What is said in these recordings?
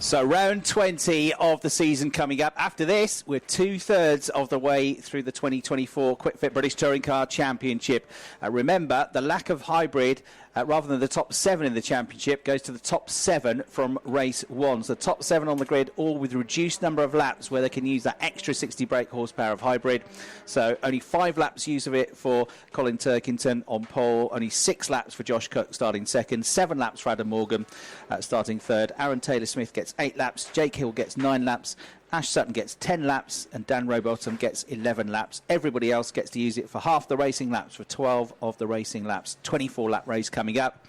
So round 20 of the season coming up. After this, we're 2/3 of the way through the 2024 Quick Fit British Touring Car Championship. Remember, the lack of hybrid, rather than the top 7 in the championship, goes to the top 7 from race 1. So the top 7 on the grid, all with reduced number of laps where they can use that extra 60 brake horsepower of hybrid. So only 5 laps use of it for Colin Turkington on pole, only 6 laps for Josh Cook starting second, 7 laps for Adam Morgan starting third. Aaron Taylor-Smith gets 8 laps, Jake Hill gets 9 laps, Ash Sutton gets 10 laps and Dan Rowbottom gets 11 laps. Everybody else gets to use it for half the racing laps, for 12 of the racing laps. 24-lap race coming up.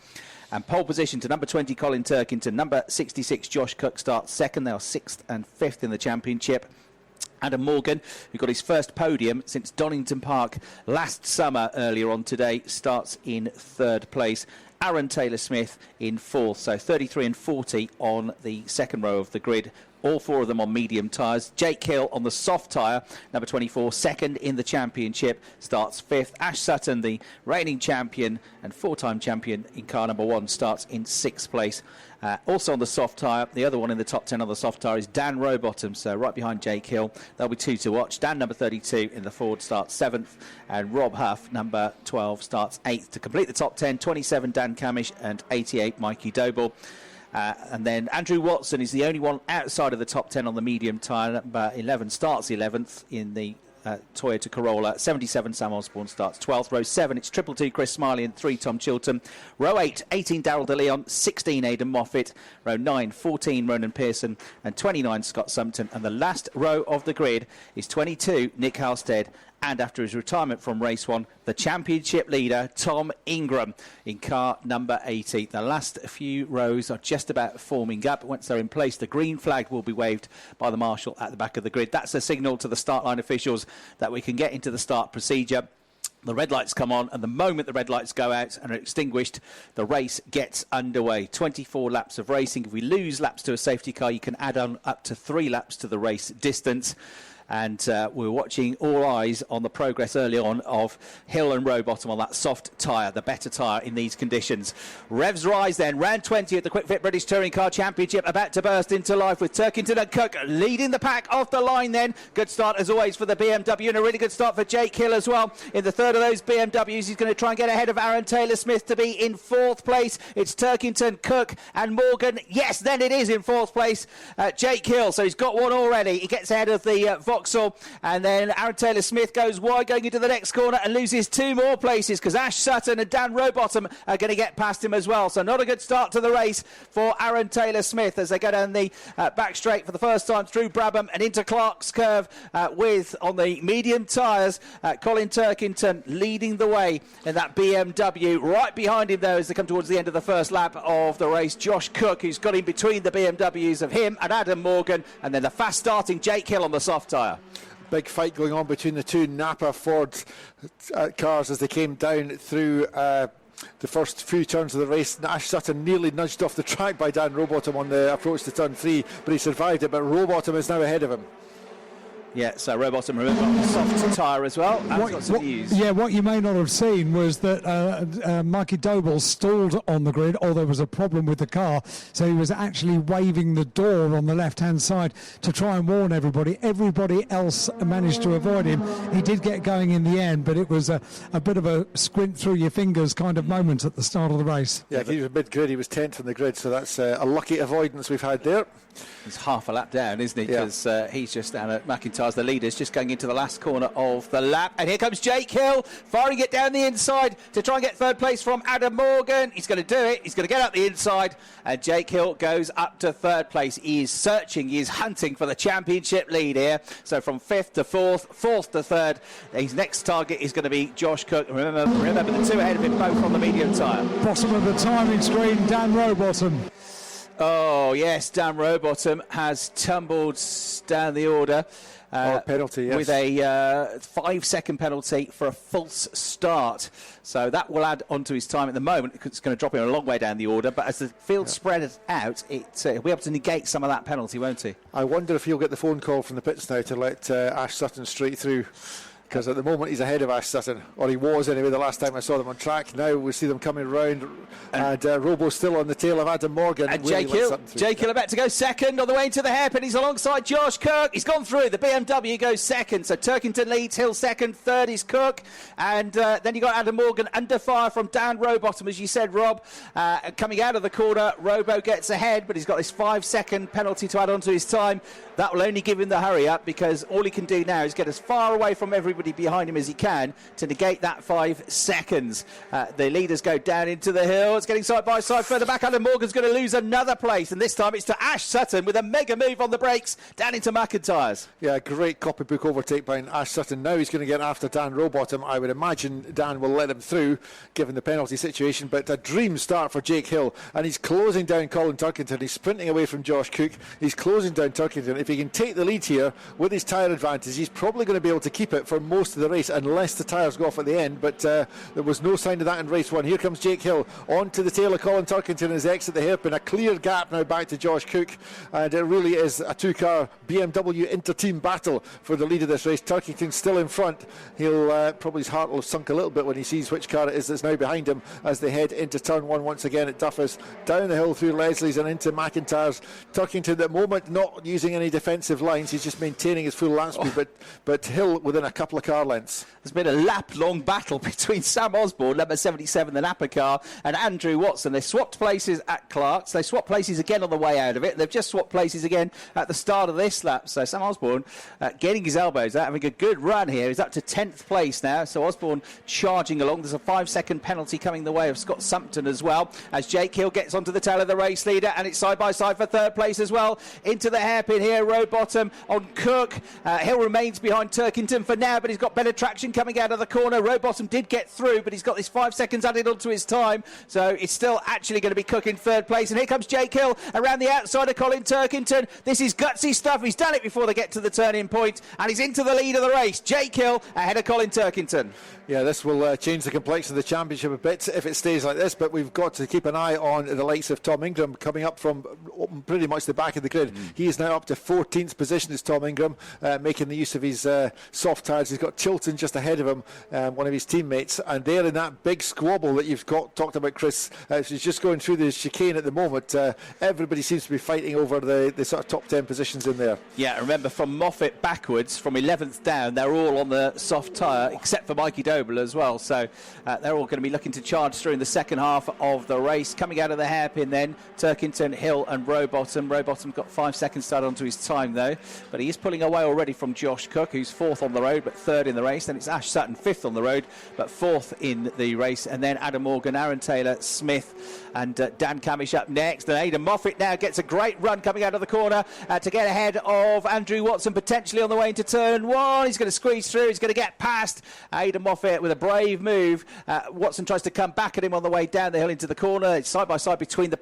And pole position to number 20, Colin Turkington. Number 66, Josh Cook, starts second. They are 6th and 5th in the championship. Adam Morgan, who got his first podium since Donington Park last summer earlier on today, starts in 3rd place. Aaron Taylor-Smith in 4th, so 33 and 40 on the second row of the grid. All 4 of them on medium tyres. Jake Hill on the soft tyre, number 24, second in the championship, starts 5th. Ash Sutton, the reigning champion and 4-time champion in car number 1, starts in 6th place. Also on the soft tyre, the other one in the top 10 on the soft tyre is Dan Rowbottom, so right behind Jake Hill. There'll be 2 to watch. Dan, number 32 in the Ford, starts 7th, and Rob Huff, number 12, starts 8th. To complete the top 10, 27 Dan Camish and 88 Mikey Doble. And then Andrew Watson is the only one outside of the top 10 on the medium tyre. Number 11 starts 11th in the Toyota Corolla. 77 Sam Osborne starts 12th. Row 7, it's 222 Chris Smiley and 3 Tom Chilton. Row 8, 18 Darryl DeLeon, 16 Aidan Moffat. Row 9, 14 Ronan Pearson and 29 Scott Sumpton. And the last row of the grid is 22 Nick Halstead. And after his retirement from race 1, the championship leader, Tom Ingram, in car number 80. The last few rows are just about forming up. Once they're in place, the green flag will be waved by the marshal at the back of the grid. That's a signal to the start line officials that we can get into the start procedure. The red lights come on, and the moment the red lights go out and are extinguished, the race gets underway. 24 laps of racing. If we lose laps to a safety car, you can add on up to 3 laps to the race distance. And we're watching all eyes on the progress early on of Hill and Rowbottom on that soft tyre, the better tyre in these conditions. Revs rise then. Round 20 at the Quick Fit British Touring Car Championship about to burst into life with Turkington and Cook leading the pack off the line then. Good start as always for the BMW and a really good start for Jake Hill as well. In the third of those BMWs, he's going to try and get ahead of Aaron Taylor-Smith to be in 4th place. It's Turkington, Cook and Morgan. Yes, then it is in 4th place. Jake Hill, so he's got one already. He gets ahead of the Vauxhall, and then Aaron Taylor-Smith goes wide going into the next corner and loses 2 more places because Ash Sutton and Dan Rowbottom are going to get past him as well. So not a good start to the race for Aaron Taylor-Smith as they go down the back straight for the first time through Brabham and into Clark's Curve with, on the medium tyres, Colin Turkington leading the way in that BMW. Right behind him, though, as they come towards the end of the first lap of the race, Josh Cook, who's got in between the BMWs of him and Adam Morgan, and then the fast-starting Jake Hill on the soft tyre. Big fight going on between the 2 Napa Ford cars as they came down through the first few turns of the race. Ash Sutton nearly nudged off the track by Dan Rowbottom on the approach to turn 3, but he survived it. But Rowbottom is now ahead of him. Yeah, so Rowbottom, remember, on the soft tyre as well. What you may not have seen was that Mikey Doble stalled on the grid, or there was a problem with the car, so he was actually waving the door on the left-hand side to try and warn everybody. Everybody else managed to avoid him. He did get going in the end, but it was a bit of a squint through your fingers kind of moment at the start of the race. Yeah, he was mid-grid, he was 10th on the grid, so that's a lucky avoidance we've had there. He's half a lap down, isn't he? Because he's just down at McIntyre's, the leader's just going into the last corner of the lap. And here comes Jake Hill, firing it down the inside to try and get 3rd place from Adam Morgan. He's going to do it. He's going to get up the inside. And Jake Hill goes up to 3rd place. He is searching, he is hunting for the championship lead here. So from 5th to 4th, 4th to 3rd. His next target is going to be Josh Cook. Remember the 2 ahead of him, both on the medium tyre. Bottom of the timing screen, Dan Rowbottom. Oh, yes, Dan Rowbottom has tumbled down the order. Penalty, yes. With a 5-second penalty for a false start. So that will add onto his time at the moment. It's going to drop him a long way down the order. But as the field spreads out, he'll be able to negate some of that penalty, won't he? I wonder if he'll get the phone call from the pits now to let Ash Sutton straight through. because at the moment he's ahead of Ash Sutton, or he was anyway the last time I saw them on track. Now we see them coming round, and Robo still on the tail of Adam Morgan. And Jake Hill about to go second on the way into the hairpin. He's alongside Josh Kirk. He's gone through. The BMW goes second. So Turkington leads, Hill second, third is Cook. And then you got Adam Morgan under fire from Dan Rowbottom, as you said, Rob. Coming out of the corner, Robo gets ahead, but he's got this 5-second penalty to add on to his time. That will only give him the hurry up, because all he can do now is get as far away from everybody behind him as he can to negate that 5 seconds. The leaders go down into the hill. It's getting side by side further back. Adam Morgan's going to lose another place, and this time it's to Ash Sutton with a mega move on the brakes down into McIntyre's. Yeah, great copybook overtake by Ash Sutton. Now he's going to get after Dan Rowbottom. I would imagine Dan will let him through given the penalty situation, but a dream start for Jake Hill, and he's closing down Colin Turkington. He's sprinting away from Josh Cook. He's closing down Turkington. If he can take the lead here with his tyre advantage, he's probably going to be able to keep it for most of the race, unless the tyres go off at the end, but there was no sign of that in race 1. Here comes Jake Hill onto the tail of Colin Turkington as they exit the hairpin. A clear gap now back to Josh Cook, and it really is a 2-car BMW inter-team battle for the lead of this race. Turkington still in front. He'll probably, his heart will have sunk a little bit when he sees which car it is that's now behind him as they head into turn 1 once again at Duffus, down the hill through Leslie's and into McIntyre's. Turkington at the moment not using any defensive lines, he's just maintaining his full lap speed, but Hill within a couple of car lengths. There's been a lap-long battle between Sam Osborne, number 77, the Napa car, and Andrew Watson. They swapped places at Clark's. They swapped places again on the way out of it. They've just swapped places again at the start of this lap. So Sam Osborne getting his elbows out, having a good run here. He's up to 10th place now. So Osborne charging along. There's a 5-second penalty coming the way of Scott Sumpton as well, as Jake Hill gets onto the tail of the race leader, and it's side by side for 3rd place as well. Into the hairpin here, Rowbottom on Cook. Hill remains behind Turkington for now, but he's got better traction coming out of the corner. Rowbottom did get through, but he's got this 5 seconds added onto his time, so it's still actually going to be Cook in 3rd place. And here comes Jake Hill around the outside of Colin Turkington. This is gutsy stuff. He's done it before they get to the turning point, and he's into the lead of the race. Jake Hill ahead of Colin Turkington. Yeah, this will change the complexion of the championship a bit if it stays like this, but we've got to keep an eye on the likes of Tom Ingram coming up from pretty much the back of the grid. He is now up to 14th position as Tom Ingram, making the use of his soft tyres. He's got Chilton just ahead of him, one of his teammates, and they're in that big squabble that you've talked about, Chris. He's just going through the chicane at the moment. Everybody seems to be fighting over the sort of top 10 positions in there. Yeah, remember from Moffat backwards, from 11th down, they're all on the soft tyre, except for Mikey Doble as well. So they're all going to be looking to charge through in the second half of the race. Coming out of the hairpin then, Turkington, Hill and Rowbottom. Rowbottom got 5 seconds to add onto his time though, but he is pulling away already from Josh Cook, who's 4th on the road but 3rd in the race. Then it's Ash Sutton, 5th on the road but 4th in the race, and then Adam Morgan, Aaron Taylor, Smith and Dan Camish up next. And Aidan Moffat now gets a great run coming out of the corner to get ahead of Andrew Watson, potentially on the way into turn 1. He's going to squeeze through, he's going to get past Aidan Moffat with a brave move. Watson tries to come back at him on the way down the hill into the corner. It's side by side between the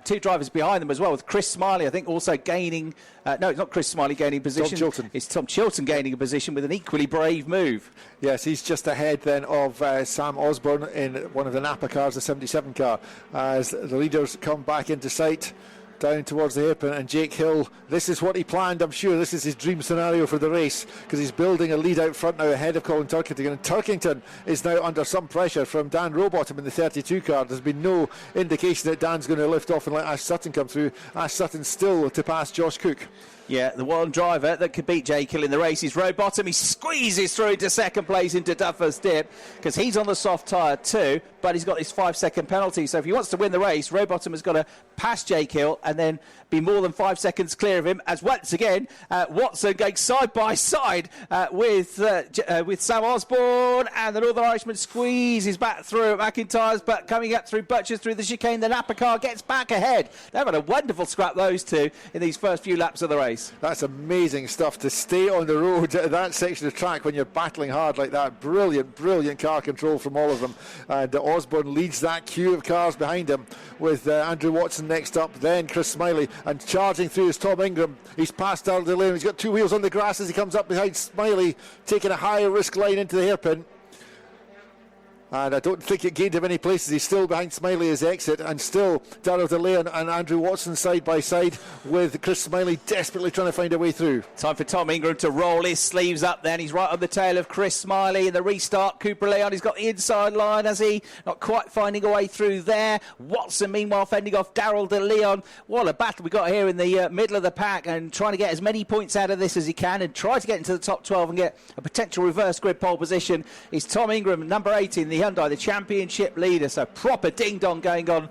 2 drivers behind them as well, with Chris Smiley I think also gaining no, it's not Chris Smiley gaining position. Tom Chilton. It's Tom Chilton gaining a position with an equally brave move. Yes, he's just ahead then of Sam Osborne in one of the Napa cars, the 77 car, as the leaders come back into sight down towards the hairpin. And Jake Hill, this is what he planned. I'm sure this is his dream scenario for the race, because he's building a lead out front now ahead of Colin Turkington, and Turkington is now under some pressure from Dan Rowbottom in the 32 car. There's been no indication that Dan's going to lift off and let Ash Sutton come through. Ash Sutton still to pass Josh Cook. Yeah, the one driver that could beat Jake Hill in the race is Rowbottom. He squeezes through to 2nd place into Duffer's Dip, because he's on the soft tyre too, but he's got this 5-second penalty. So if he wants to win the race, Rowbottom has got to pass Jake Hill and then be more than 5 seconds clear of him, as once again Watson going side by side with Sam Osborne, and the Northern Irishman squeezes back through at McIntyre's, but coming up through Butchers through the chicane, the Napa car gets back ahead. They've had a wonderful scrap, those two, in these first few laps of the race. That's amazing stuff, to stay on the road at that section of track when you're battling hard like that. Brilliant car control from all of them. And Osborne leads that queue of cars behind him, with Andrew Watson next up, then Chris Smiley, and charging through is Tom Ingram. He's passed out of the lane, he's got 2 wheels on the grass as he comes up behind Smiley, taking a higher risk line into the hairpin. and I don't think it gained him any places. He's still behind Smiley as exit, and still Darrell DeLeon and Andrew Watson side by side with Chris Smiley desperately trying to find a way through. Time for Tom Ingram to roll his sleeves up then. He's right on the tail of Chris Smiley in the restart. Cooper Leon, he's got the inside line, has he? Not quite finding a way through there. Watson, meanwhile, fending off Darrell DeLeon. What a battle we got here in the middle of the pack, and trying to get as many points out of this as he can and try to get into the top 12 and get a potential reverse grid pole position is Tom Ingram, number 18, the Hyundai, the championship leader. So proper ding-dong going on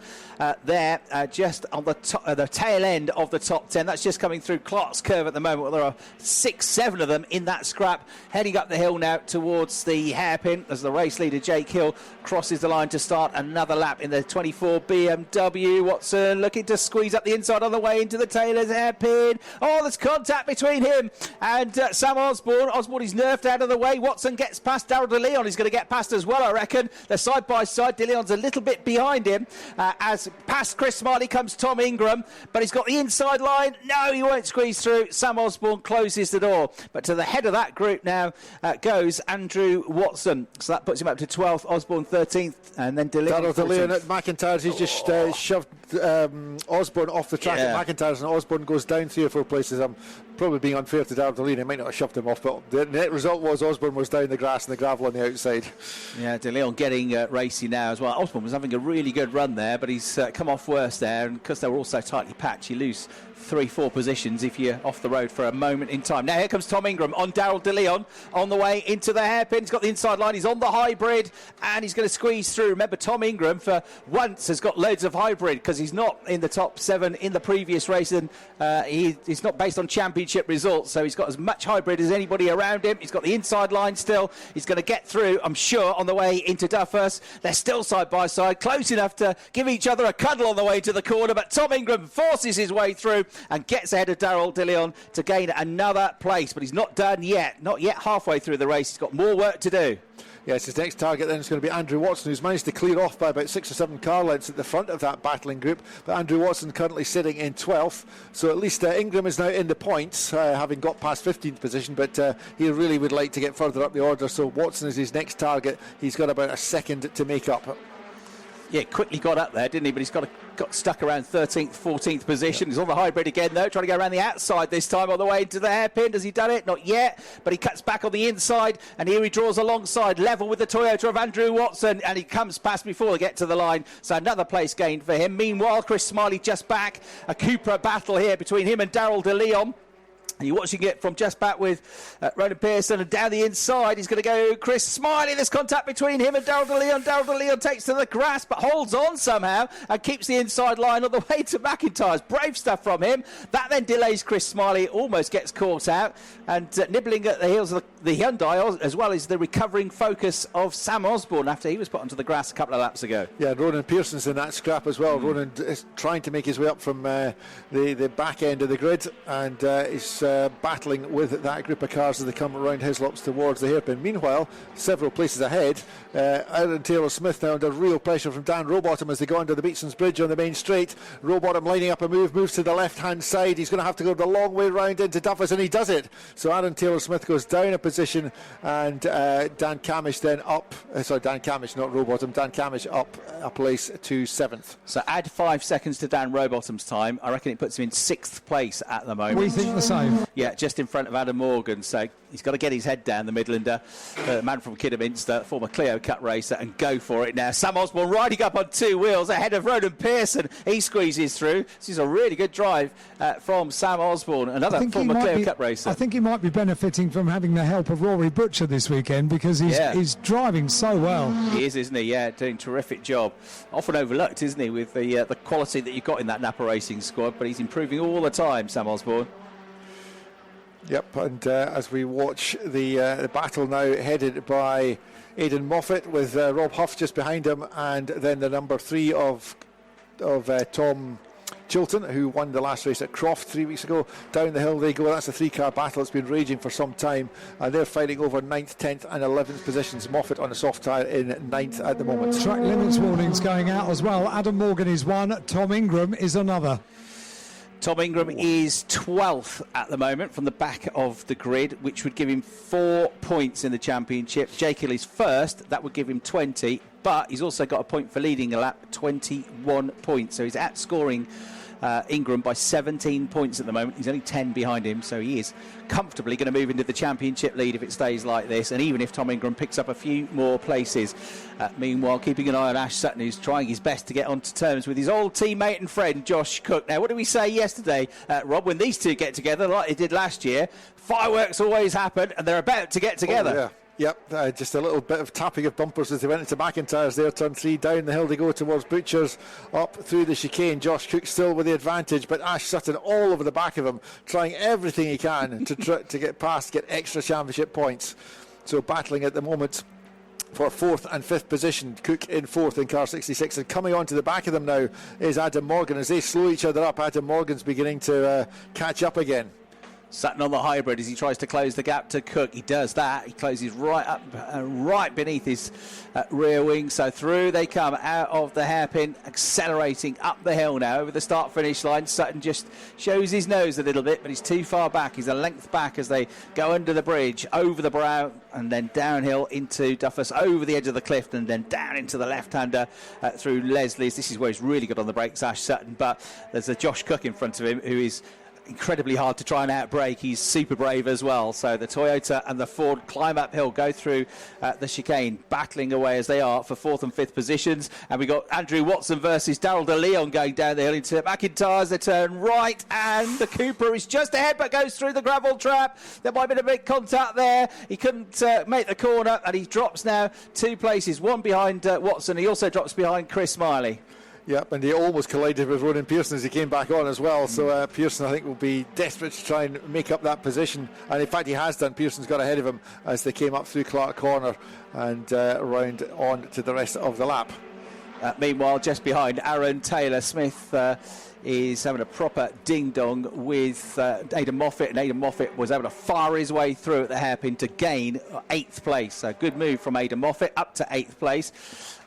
there, just on the tail end of the top 10. That's just coming through Clark's Curve at the moment. Well, there are 6-7 of them in that scrap, heading up the hill now towards the hairpin as the race leader Jake Hill crosses the line to start another lap in the 24 BMW. Watson looking to squeeze up the inside on the way into the Taylor's hairpin. Oh, there's contact between him and Sam Osborne. Osborne is nerfed out of the way. Watson gets past. Darrell DeLeon is going to get past as well, I reckon. They're side by side. DeLeon's a little bit behind him as past Chris Smiley comes Tom Ingram, but he's got the inside line. No, he won't squeeze through. Sam Osborne closes the door. But to the head of that group now goes Andrew Watson. So that puts him up to 12th, Osborne 13th, and then Darrell DeLeon at McIntyre's. He's just shoved Osborne off the track at McIntyre's, and Osborne goes down 3 or 4 places. I'm probably being unfair to Darrell DeLeon. He might not have shoved him off, but the net result was Osborne was down the grass and the gravel on the outside. Yeah, DeLeon getting racy now as well. Osborne was having a really good run there, but he's come off worse there, and because they were all so tightly packed, you lose 3-4 positions if you're off the road for a moment in time. Now here comes Tom Ingram on Darrell DeLeon on the way into the hairpin. He's got the inside line, he's on the hybrid, and he's going to squeeze through. Remember, Tom Ingram for once has got loads of hybrid because he's not in the top 7 in the previous race, and he's not based on championship results, so he's got as much hybrid as anybody around him. He's got the inside line still. He's going to get through, I'm sure, on the way into Duffus. They're still side by side, close enough to give each other a cuddle on the way to the corner, but Tom Ingram forces his way through and gets ahead of Darrell DeLeon to gain another place, but he's not done yet, not yet halfway through the race. He's got more work to do. Yes, his next target then is going to be Andrew Watson, who's managed to clear off by about 6 or 7 car lengths at the front of that battling group. But Andrew Watson currently sitting in 12th. So at least Ingram is now in the points, having got past 15th position. But he really would like to get further up the order. So Watson is his next target. He's got about a second to make up. Yeah, quickly got up there, didn't he? But he's got stuck around 13th, 14th position. He's on the hybrid again, though, trying to go around the outside this time on the way into the hairpin. Has he done it? Not yet, but he cuts back on the inside, and here he draws alongside, level with the Toyota of Andrew Watson, and he comes past before they get to the line. So another place gained for him. Meanwhile, Chris Smiley just back. A Cupra battle here between him and Darrell DeLeon. And you're watching it from just back with Ronan Pearson, and down the inside he's going to go Chris Smiley. There's contact between him and Darrell DeLeon. Darrell DeLeon takes to the grass but holds on somehow and keeps the inside line on the way to McIntyre's. Brave stuff from him. That then delays Chris Smiley, almost gets caught out, and nibbling at the heels of the Hyundai, as well as the recovering focus of Sam Osborne after he was put onto the grass a couple of laps ago. Yeah, Ronan Pearson's in that scrap as well. Ronan is trying to make his way up from the back end of the grid, and is battling with that group of cars as they come around Hislops towards the hairpin. Meanwhile, several places ahead, Aaron Taylor-Smith now under real pressure from Dan Rowbottom as they go under the Beatson's Bridge on the main straight. Rowbottom lining up a moves to the left-hand side. He's going to have to go the long way round into Duffus, and he does it. So Aaron Taylor-Smith goes down a position, and Dan Camish then up. Dan Camish, not Rowbottom. Dan Camish up a place to 7th. So add 5 seconds to Dan Rowbottom's time. I reckon it puts him in 6th place at the moment. We think the same. Yeah, just in front of Adam Morgan. So he's got to get his head down, the Midlander, man from Kidderminster, former Clio Cup racer, and go for it now. Sam Osborne riding up on 2 wheels ahead of Ronan Pearson. He squeezes through. This is a really good drive from Sam Osborne, another former Clio Cup racer. I think he might be benefiting from having the help of Rory Butcher this weekend, because he's driving so well. He is, isn't he? Yeah, doing a terrific job. Often overlooked, isn't he, with the quality that you've got in that Napa Racing squad, but he's improving all the time, Sam Osborne. Yep, and as we watch the battle now headed by Aidan Moffat with Rob Huff just behind him, and then the number 3 of Tom Chilton, who won the last race at Croft 3 weeks ago. Down the hill they go. That's a 3-car battle. It's been raging for some time, and they're fighting over 9th, 10th and 11th positions. Moffat on a soft tyre in 9th at the moment. Track limits warnings going out as well. Adam Morgan is 1, Tom Ingram is another. Tom Ingram is 12th at the moment from the back of the grid, which would give him 4 points in the championship. Jake Hill is 1st. That would give him 20. but he's also got a point for leading a lap, 21 points. So he's outscoring Ingram by 17 points at the moment. He's only 10 behind him, so he is comfortably going to move into the championship lead if it stays like this, and even if Tom Ingram picks up a few more places. Meanwhile, keeping an eye on Ash Sutton, who's trying his best to get onto terms with his old teammate and friend Josh Cook. Now, what did we say yesterday, Rob, when these two get together like they did last year? Fireworks always happen, and they're about to get together. Oh, yeah. Yep, just a little bit of tapping of bumpers as they went into McIntyre's there, turn 3, down the hill they go towards Butchers, up through the chicane. Josh Cook still with the advantage, but Ash Sutton all over the back of him, trying everything he can to get past, get extra championship points. So battling at the moment for 4th and 5th position. Cook in 4th in car 66, and coming on to the back of them now is Adam Morgan. As they slow each other up, Adam Morgan's beginning to catch up again. Sutton on the hybrid as he tries to close the gap to Cook. He does that. He closes right up, right beneath his rear wing. So through they come out of the hairpin, accelerating up the hill now over the start-finish line. Sutton just shows his nose a little bit, but he's too far back. He's a length back as they go under the bridge, over the brow, and then downhill into Duffus, over the edge of the cliff, and then down into the left-hander through Leslie's. This is where he's really good on the brakes, Ash Sutton, but there's a Josh Cook in front of him who is incredibly hard to try and outbrake. He's super brave as well. So the Toyota and the Ford climb uphill, go through the chicane, battling away as they are for 4th and 5th positions. And we got Andrew Watson versus Darryl De Leon going down the hill into McIntyre's. They turn right, and the Cooper is just ahead but goes through the gravel trap. There might have been a big contact there. He couldn't make the corner, and he drops now 2 places, one behind Watson. He also drops behind Chris Smiley. Yep, and he almost collided with Ronan Pearson as he came back on as well. So Pearson, I think, will be desperate to try and make up that position. And in fact, he has done. Pearson's got ahead of him as they came up through Clark Corner and round on to the rest of the lap. Meanwhile, just behind Aaron Taylor, Smith is having a proper ding-dong with Aidan Moffat, and Aidan Moffat was able to fire his way through at the hairpin to gain 8th place. So good move from Aidan Moffat up to 8th place.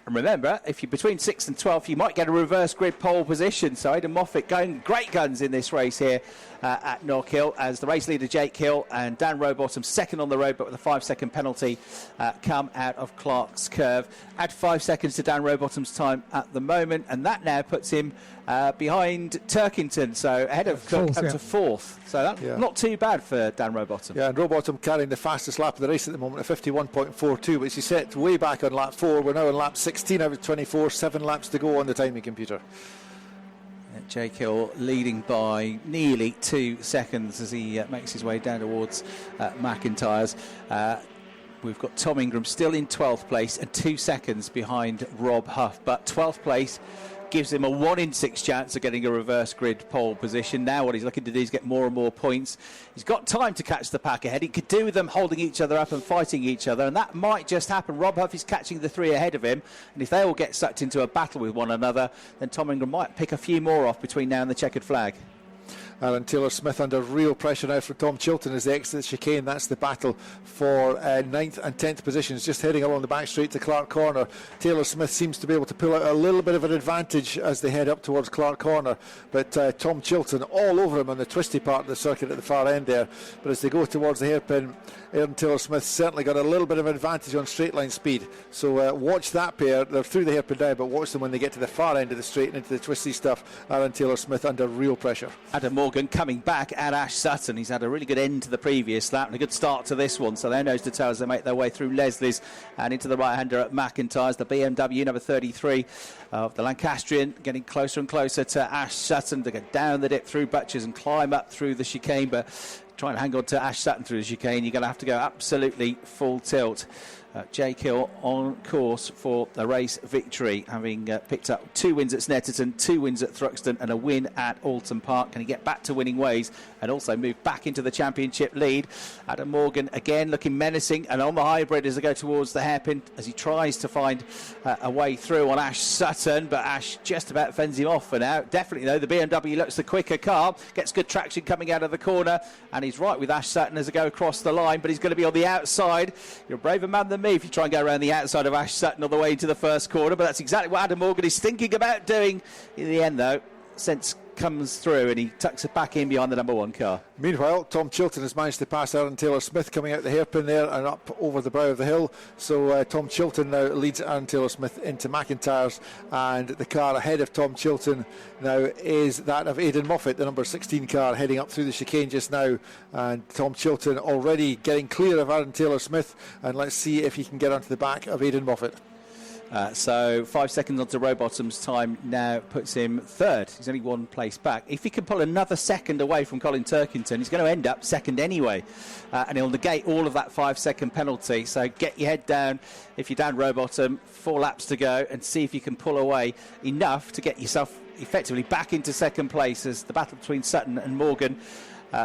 And remember, if you're between 6th and 12th, you might get a reverse grid pole position. So Aidan Moffat going great guns in this race here at Knockhill, as the race leader Jake Hill and Dan Rowbottom second on the road, but with a 5-second penalty come out of Clark's Curve. Add 5 seconds to Dan Rowbottom's time at the moment, and that now puts him behind Turkington, so ahead of Cook up to 4th. So that's not too bad for Dan Rowbottom. Yeah, and Rowbottom carrying the fastest lap of the race at the moment at 51.42, which he set way back on lap 4. We're now on lap 16 out of 24, 7 laps to go on the timing computer. Jake Hill leading by nearly 2 seconds as he makes his way down towards McIntyre's. We've got Tom Ingram still in 12th place and 2 seconds behind Rob Huff, but 12th place gives him a 1 in 6 chance of getting a reverse grid pole position. Now what he's looking to do is get more and more points. He's got time to catch the pack ahead. He could do with them holding each other up and fighting each other, and that might just happen. Rob Huff is catching the 3 ahead of him, and if they all get sucked into a battle with one another, then Tom Ingram might pick a few more off between now and the checkered flag. Alan Taylor-Smith under real pressure now from Tom Chilton as they exit the chicane. That's the battle for 9th and 10th positions, just heading along the back straight to Clark Corner. Taylor-Smith seems to be able to pull out a little bit of an advantage as they head up towards Clark Corner, but Tom Chilton all over him on the twisty part of the circuit at the far end there. But as they go towards the hairpin, Aaron Taylor-Smith certainly got a little bit of an advantage on straight line speed. So watch that pair. They're through the hairpin now, but watch them when they get to the far end of the straight and into the twisty stuff. Aaron Taylor-Smith under real pressure. Adam Morgan coming back at Ash Sutton. He's had a really good end to the previous lap and a good start to this one. So they're nose to tail as they make their way through Leslie's and into the right-hander at McIntyre's. The BMW number 33 of the Lancastrian getting closer and closer to Ash Sutton to go down the dip through Butchers and climb up through the chicane. But trying to hang on to Ash Sutton through the chicane, you're going to have to go absolutely full tilt. Jake Hill on course for the race victory, having picked up 2 wins at Snetterton, 2 wins at Thruxton and a win at Alton Park. Can he get back to winning ways and also move back into the championship lead? Adam Morgan again looking menacing and on the hybrid as they go towards the hairpin as he tries to find a way through on Ash Sutton, but Ash just about fends him off for now. Definitely though, the BMW looks the quicker car, gets good traction coming out of the corner, and he's right with Ash Sutton as they go across the line, but he's going to be on the outside. You're a braver man than me if you try and go around the outside of Ash Sutton all the way into the first corner, but that's exactly what Adam Morgan is thinking about doing. In the end though, sense comes through and he tucks it back in behind the number 1 car. Meanwhile, Tom Chilton has managed to pass Aaron Taylor-Smith coming out the hairpin there and up over the brow of the hill. So Tom Chilton now leads Aaron Taylor-Smith into McIntyre's, and the car ahead of Tom Chilton now is that of Aidan Moffat, the number 16 car, heading up through the chicane just now. And Tom Chilton already getting clear of Aaron Taylor-Smith, and let's see if he can get onto the back of Aidan Moffat. So 5 seconds onto Rowbottom's time now puts him third. He's only 1 place back. If he can pull another second away from Colin Turkington, he's going to end up second anyway. And he'll negate all of that 5-second penalty. So get your head down if you're Dan Rowbottom. 4 laps to go, and see if you can pull away enough to get yourself effectively back into second place, as the battle between Sutton and Morgan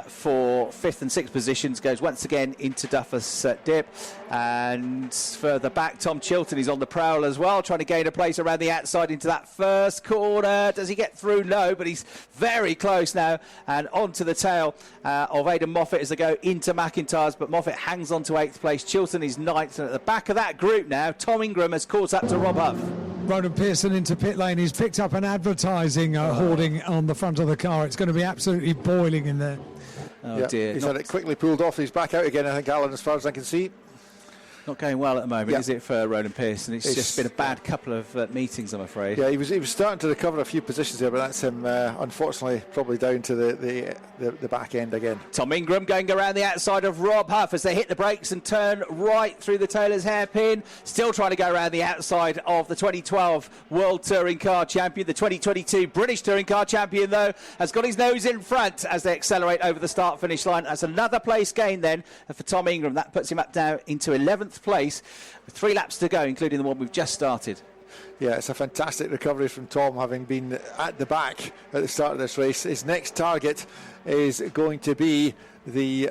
for 5th and 6th positions goes once again into Duffus Dip. And further back, Tom Chilton is on the prowl as well, trying to gain a place around the outside into that first corner. Does he get through? No, but he's very close now, and onto the tail of Aidan Moffat as they go into McIntyre's, but Moffat hangs on to 8th place. Chilton is 9th, and at the back of that group now, Tom Ingram has caught up to Rob Huff. Ronan Pearson into pit lane. He's picked up an advertising hoarding on the front of the car. It's going to be absolutely boiling in there. Oh dear. He's had it quickly pulled off. He's back out again, I think, Alan, as far as I can see. Not going well at the moment, is it, for Ronan Pearson? It's just been a bad couple of meetings, I'm afraid. Yeah, he was starting to recover a few positions there, but that's him, unfortunately, probably down to the back end again. Tom Ingram going around the outside of Rob Huff as they hit the brakes and turn right through the Taylor's hairpin. Still trying to go around the outside of the 2012 World Touring Car Champion. The 2022 British Touring Car Champion, though, has got his nose in front as they accelerate over the start-finish line. That's another place gain then for Tom Ingram. That puts him up down into 11th place with 3 laps to go, including the one we've just started. Yeah, it's a fantastic recovery from Tom, having been at the back at the start of this race. His next target is going to be the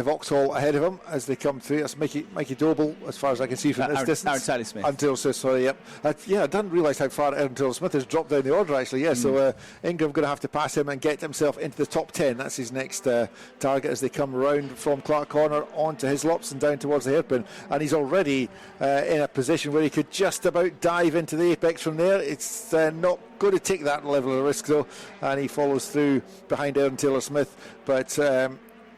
Vauxhall ahead of him as they come through. That's Mikey Doble, as far as I can see from this distance. Aaron Taylor-Smith. Aaron Taylor-Smith, sorry, yep. I didn't realise how far Aaron Taylor-Smith has dropped down the order, actually. Yeah, so Ingram going to have to pass him and get himself into the top 10. That's his next target as they come round from Clark Corner onto Hislops and down towards the hairpin. And he's already in a position where he could just about dive into the apex from there. It's not going to take that level of risk, though. And he follows through behind Aaron Taylor-Smith. But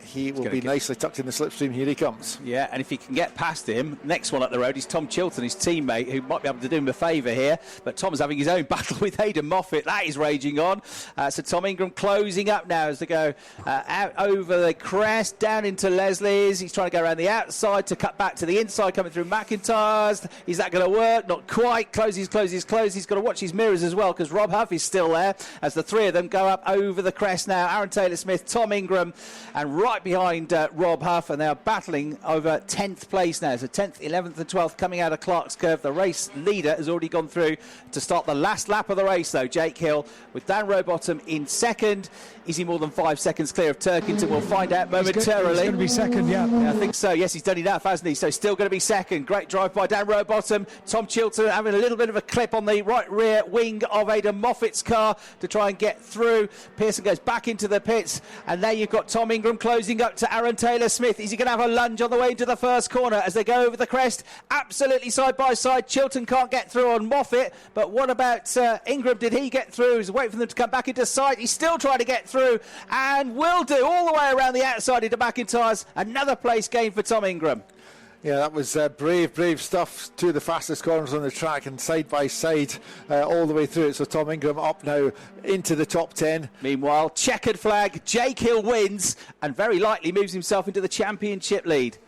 he will be nicely tucked in the slipstream. Here he comes. Yeah, and if he can get past him, next one up the road is Tom Chilton, his teammate, who might be able to do him a favour here. But Tom's having his own battle with Aidan Moffat. That is raging on. So Tom Ingram closing up now as they go out over the crest, down into Leslie's. He's trying to go around the outside to cut back to the inside, coming through McIntyre's. Is that going to work? Not quite. Closes. He's got to watch his mirrors as well, because Rob Huff is still there as the three of them go up over the crest now. Aaron Taylor-Smith, Tom Ingram, and right behind Rob Huff, and they are battling over 10th place now. So 10th, 11th and 12th coming out of Clark's Curve. The race leader has already gone through to start the last lap of the race, though, Jake Hill, with Dan Rowbottom in second. Is he more than 5 seconds clear of Turkington? We'll find out momentarily. He's going to be second, yeah. I think so. Yes, he's done enough, hasn't he? So still going to be second. Great drive by Dan Rowbottom. Tom Chilton having a little bit of a clip on the right rear wing of Aidan Moffat's car to try and get through. Pearson goes back into the pits, and there you've got Tom Ingram closing up to Aaron Taylor-Smith. Is he going to have a lunge on the way into the first corner as they go over the crest? Absolutely side by side. Chilton can't get through on Moffat, but what about Ingram? Did he get through? He's waiting for them to come back into sight. He's still trying to get through, and will do all the way around the outside into McIntyre's. Another place gain for Tom Ingram. Yeah, that was brave stuff. Two of the fastest corners on the track, and side by side all the way through it. So Tom Ingram up now into the top 10. Meanwhile, checkered flag, Jake Hill wins and very likely moves himself into the championship lead.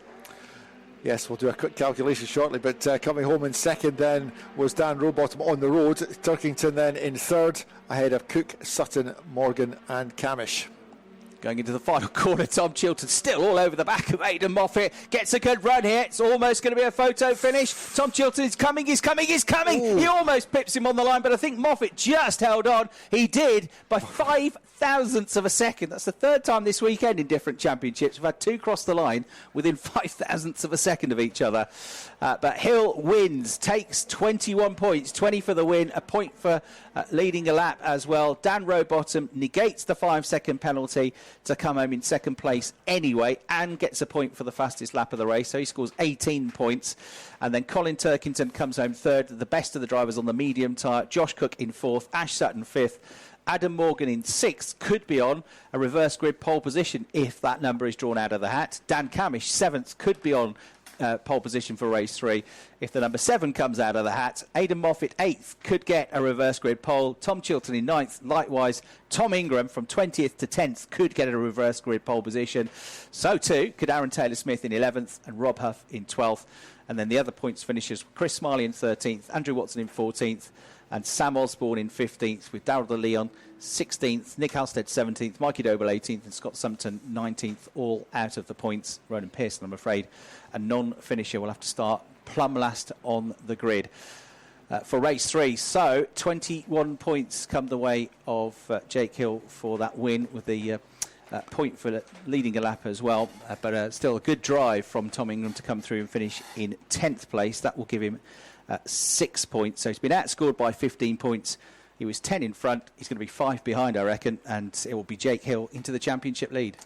Yes, we'll do a quick calculation shortly, but coming home in second then was Dan Rowbottom on the road. Turkington then in third, ahead of Cook, Sutton, Morgan and Camish. Going into the final corner, Tom Chilton still all over the back of Aidan Moffat. Gets a good run here. It's almost going to be a photo finish. Tom Chilton is coming. Ooh. He almost pips him on the line, but I think Moffat just held on. He did by 5 thousandths of a second. That's the third time this weekend in different championships. We've had two cross the line within 5 thousandths of a second of each other. But Hill wins, takes 21 points, 20 for the win, a point for leading a lap as well. Dan Rowbottom negates the 5-second penalty to come home in second place anyway, and gets a point for the fastest lap of the race. So he scores 18 points. And then Colin Turkington comes home third, the best of the drivers on the medium tyre. Josh Cook in fourth, Ash Sutton fifth, Adam Morgan in 6th could be on a reverse grid pole position if that number is drawn out of the hat. Dan Camish, 7th, could be on pole position for race 3 if the number 7 comes out of the hat. Aidan Moffat, 8th, could get a reverse grid pole. Tom Chilton in 9th. Likewise, Tom Ingram from 20th to 10th could get a reverse grid pole position. So too could Aaron Taylor-Smith in 11th and Rob Huff in 12th. And then the other points finishers, Chris Smiley in 13th, Andrew Watson in 14th, and Sam Osborne in 15th, with Darrell de Leon 16th, Nick Halstead 17th, Mikey Doble 18th, and Scott Sumpton 19th, all out of the points. Ronan Pearson, I'm afraid, a non-finisher, will have to start plumb last on the grid for race 3. So 21 points come the way of Jake Hill for that win, with the point for leading a lap as well. But still a good drive from Tom Ingram to come through and finish in 10th place. That will give him 6 points. So he's been outscored by 15 points. He was 10 in front. He's going to be 5 behind, I reckon, and it will be Jake Hill into the championship lead.